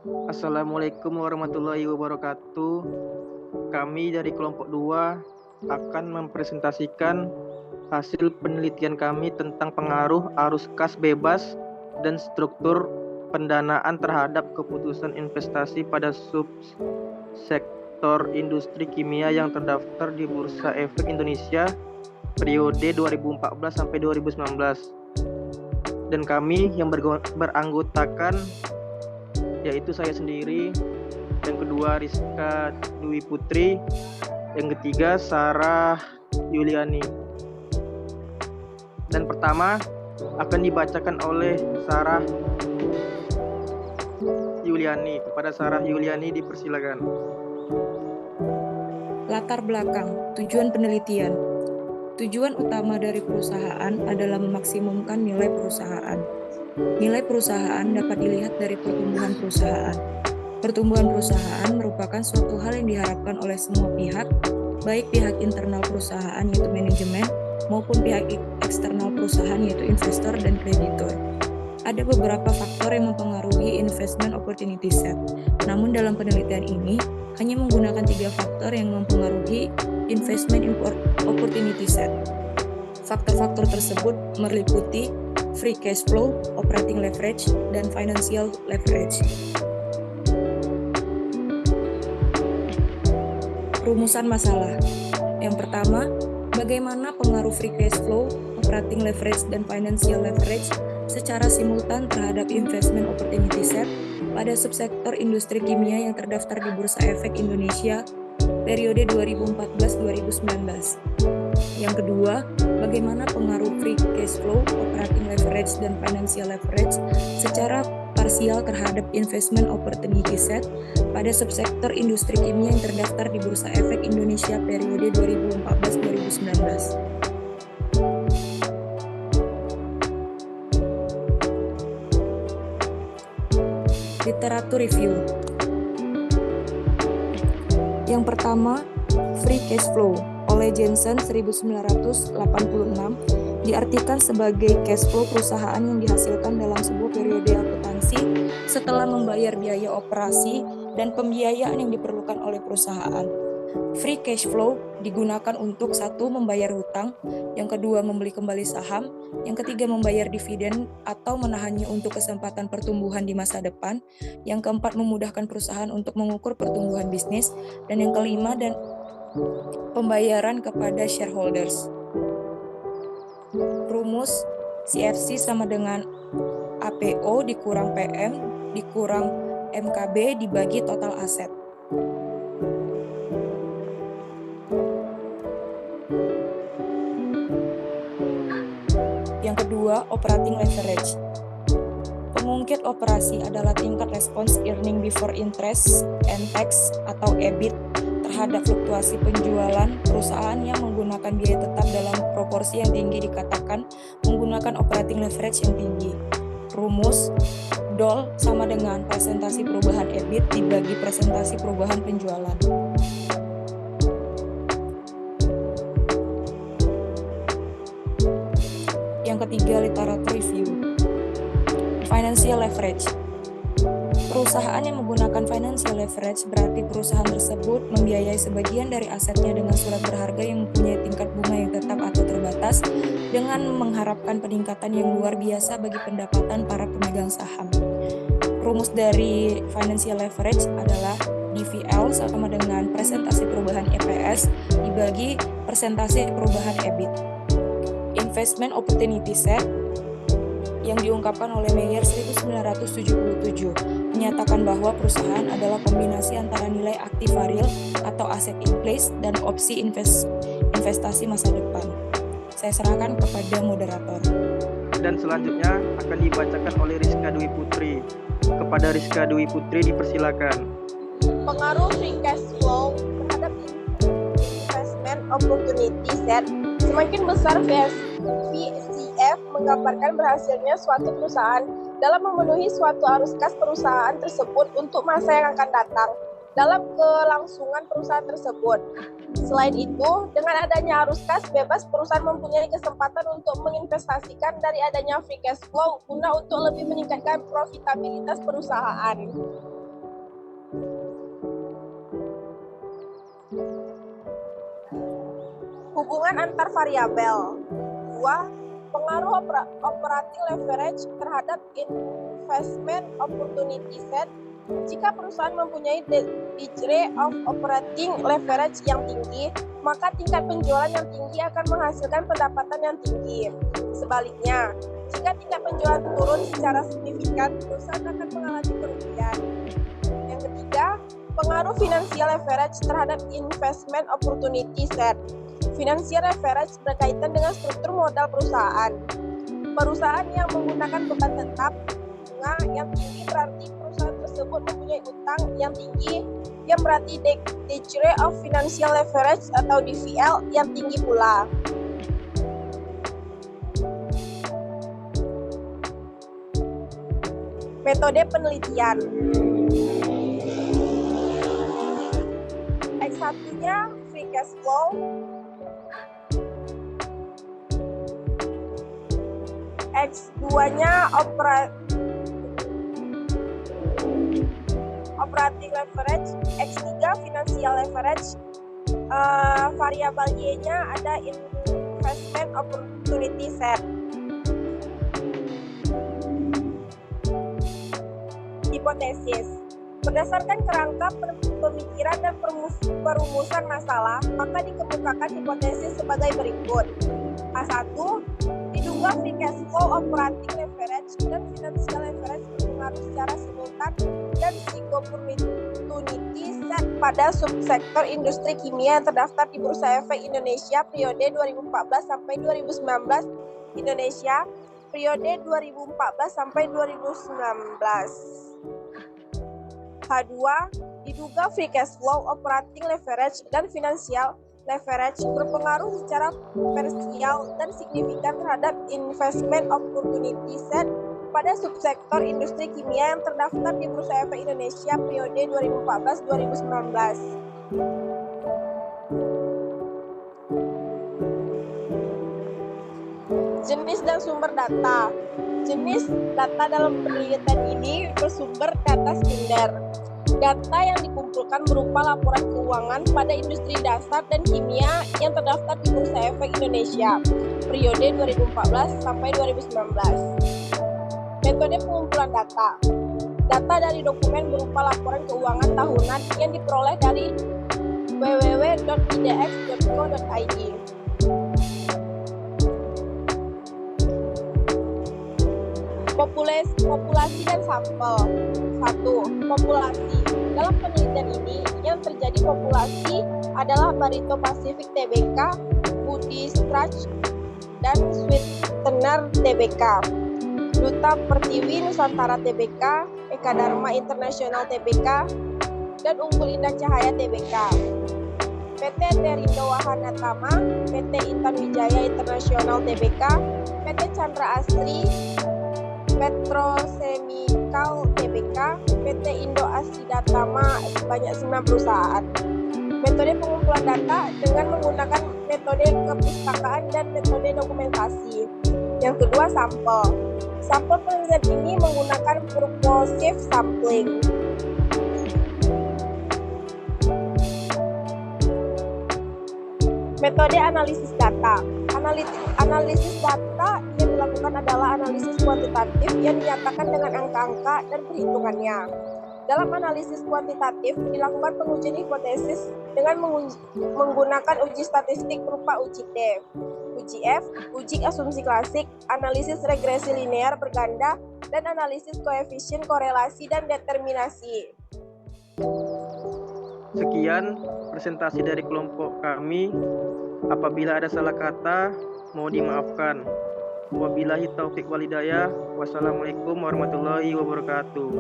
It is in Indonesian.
Assalamualaikum warahmatullahi wabarakatuh. Kami dari kelompok 2 akan mempresentasikan hasil penelitian kami tentang pengaruh arus kas bebas dan struktur pendanaan terhadap keputusan investasi pada subsektor industri kimia yang terdaftar di Bursa Efek Indonesia periode 2014 sampai 2019. Dan kami yang beranggotakan yaitu saya sendiri, yang kedua Rizka Dwi Putri, yang ketiga Sarah Yuliani. Dan pertama akan dibacakan oleh Sarah Yuliani. Kepada Sarah Yuliani dipersilakan. Latar belakang, tujuan penelitian. Tujuan utama dari perusahaan adalah memaksimumkan nilai perusahaan. Nilai perusahaan dapat dilihat dari pertumbuhan perusahaan. Pertumbuhan perusahaan merupakan suatu hal yang diharapkan oleh semua pihak, baik pihak internal perusahaan yaitu manajemen, maupun pihak eksternal perusahaan yaitu investor dan kreditur. Ada beberapa faktor yang mempengaruhi investment opportunity set. Namun dalam penelitian ini, hanya menggunakan 3 faktor yang mempengaruhi investment opportunity set. Faktor-faktor tersebut meliputi free cash flow, operating leverage, dan financial leverage. Rumusan masalah. Yang pertama, bagaimana pengaruh free cash flow, operating leverage, dan financial leverage secara simultan terhadap investment opportunity set pada subsektor industri kimia yang terdaftar di Bursa Efek Indonesia periode 2014-2019. Yang kedua, bagaimana pengaruh free cash flow, operating leverage, dan financial leverage secara parsial terhadap investment opportunity set pada subsektor industri kimia yang terdaftar di Bursa Efek Indonesia periode 2014-2019. Literatur review. Yang pertama, free cash flow oleh Jensen 1986 diartikan sebagai cash flow perusahaan yang dihasilkan dalam sebuah periode akuntansi setelah membayar biaya operasi dan pembiayaan yang diperlukan oleh perusahaan. Free cash flow digunakan untuk 1. Membayar hutang, yang kedua membeli kembali saham, yang ketiga membayar dividen atau menahannya untuk kesempatan pertumbuhan di masa depan, yang keempat memudahkan perusahaan untuk mengukur pertumbuhan bisnis, dan yang kelima dan pembayaran kepada shareholders. Rumus CFC sama dengan APO dikurang PM dikurang MKB dibagi total aset. Yang kedua, operating leverage. Pengungkit operasi adalah tingkat respons earning before interest and tax atau EBIT terhadap fluktuasi penjualan perusahaan yang menggunakan biaya tetap dalam proporsi yang tinggi dikatakan menggunakan operating leverage yang tinggi. Rumus DOL sama dengan presentasi perubahan EBIT dibagi presentasi perubahan penjualan. Yang ketiga, literatur review. Financial leverage. Perusahaan yang menggunakan financial leverage berarti perusahaan tersebut membiayai sebagian dari asetnya dengan surat berharga yang mempunyai tingkat bunga yang tetap atau terbatas dengan mengharapkan peningkatan yang luar biasa bagi pendapatan para pemegang saham. Rumus dari financial leverage adalah DVL sama dengan presentasi perubahan EPS dibagi presentasi perubahan EBIT. Investment opportunity set yang diungkapkan oleh Meyer 1977 menyatakan bahwa perusahaan adalah kombinasi antara nilai aktiva real atau aset in place dan opsi investasi masa depan. Saya serahkan kepada moderator. Dan selanjutnya akan dibacakan oleh Rizka Dwi Putri. Kepada Rizka Dwi Putri dipersilakan. Pengaruh free cash flow terhadap investment opportunity set semakin besar VCF menggambarkan berhasilnya suatu perusahaan dalam memenuhi suatu arus kas perusahaan tersebut untuk masa yang akan datang dalam kelangsungan perusahaan tersebut. Selain itu, dengan adanya arus kas bebas, perusahaan mempunyai kesempatan untuk menginvestasikan dari adanya free cash flow guna untuk lebih meningkatkan profitabilitas perusahaan. Hubungan antar variabel. 2. Pengaruh operating leverage terhadap investment opportunity set. Jika perusahaan mempunyai degree of operating leverage yang tinggi, maka tingkat penjualan yang tinggi akan menghasilkan pendapatan yang tinggi. Sebaliknya, jika tingkat penjualan turun secara signifikan, perusahaan akan mengalami kerugian. Yang ketiga, pengaruh financial leverage terhadap investment opportunity set. Financial leverage berkaitan dengan struktur modal perusahaan. Perusahaan yang menggunakan beban tetap bunga yang tinggi berarti perusahaan tersebut mempunyai utang yang tinggi, yang berarti degree of financial leverage atau DVL yang tinggi pula. Metode penelitian. X1-nya free cash flow, X2-nya operating leverage, X3 financial leverage, variabel Y-nya ada investment opportunity set. Hipotesis. Berdasarkan kerangka pemikiran dan perumusan masalah, maka dikemukakan hipotesis sebagai berikut. A1. Diduga free cash flow, operating leverage, dan financial leverage berpengaruh secara simultan dan opportunity set pada subsektor industri kimia yang terdaftar di Bursa Efek Indonesia periode 2014 sampai 2019. Indonesia periode 2014 sampai 2019. H2. Diduga free cash flow, operating leverage, dan financial leverage berpengaruh secara parsial dan signifikan terhadap investment opportunity set pada subsektor industri kimia yang terdaftar di Bursa Efek Indonesia periode 2014-2019. Jenis dan sumber data. Jenis data dalam penelitian ini bersumber data sekunder. Data yang dikumpulkan berupa laporan keuangan pada industri dasar dan kimia yang terdaftar di Bursa Efek Indonesia periode 2014 sampai 2019. Metode pengumpulan data. Data dari dokumen berupa laporan keuangan tahunan yang diperoleh dari www.idx.co.id. Populasi dan sampel. 1. Populasi. Dalam penelitian ini, yang terjadi populasi adalah Barito Pacific Tbk, Budi Strach, dan Sweetener Tbk, Duta Pertiwi Nusantara Tbk, Eka Dharma International Tbk, dan Unggul Indah Cahaya Tbk. PT Terindo Wahana Tama, PT Intan Wijaya International Tbk, PT Chandra Asri, Petrochemical Tbk, PT Indo Asida Tama sebanyak 9 perusahaan. Metode pengumpulan data dengan menggunakan metode kepustakaan dan metode dokumentasi. Yang kedua, sampel. Sampel penelitian ini menggunakan purposive sampling. Metode analisis data. Analisis data yang dilakukan adalah analisis kuantitatif yang dinyatakan dengan angka-angka dan perhitungannya. Dalam analisis kuantitatif dilakukan pengujian hipotesis dengan menggunakan uji statistik berupa uji T, uji F, uji asumsi klasik, analisis regresi linear berganda, dan analisis koefisien korelasi dan determinasi. Sekian presentasi dari kelompok kami. Apabila ada salah kata, mohon dimaafkan. Wabillahi taufik walhidayah. Wassalamualaikum warahmatullahi wabarakatuh.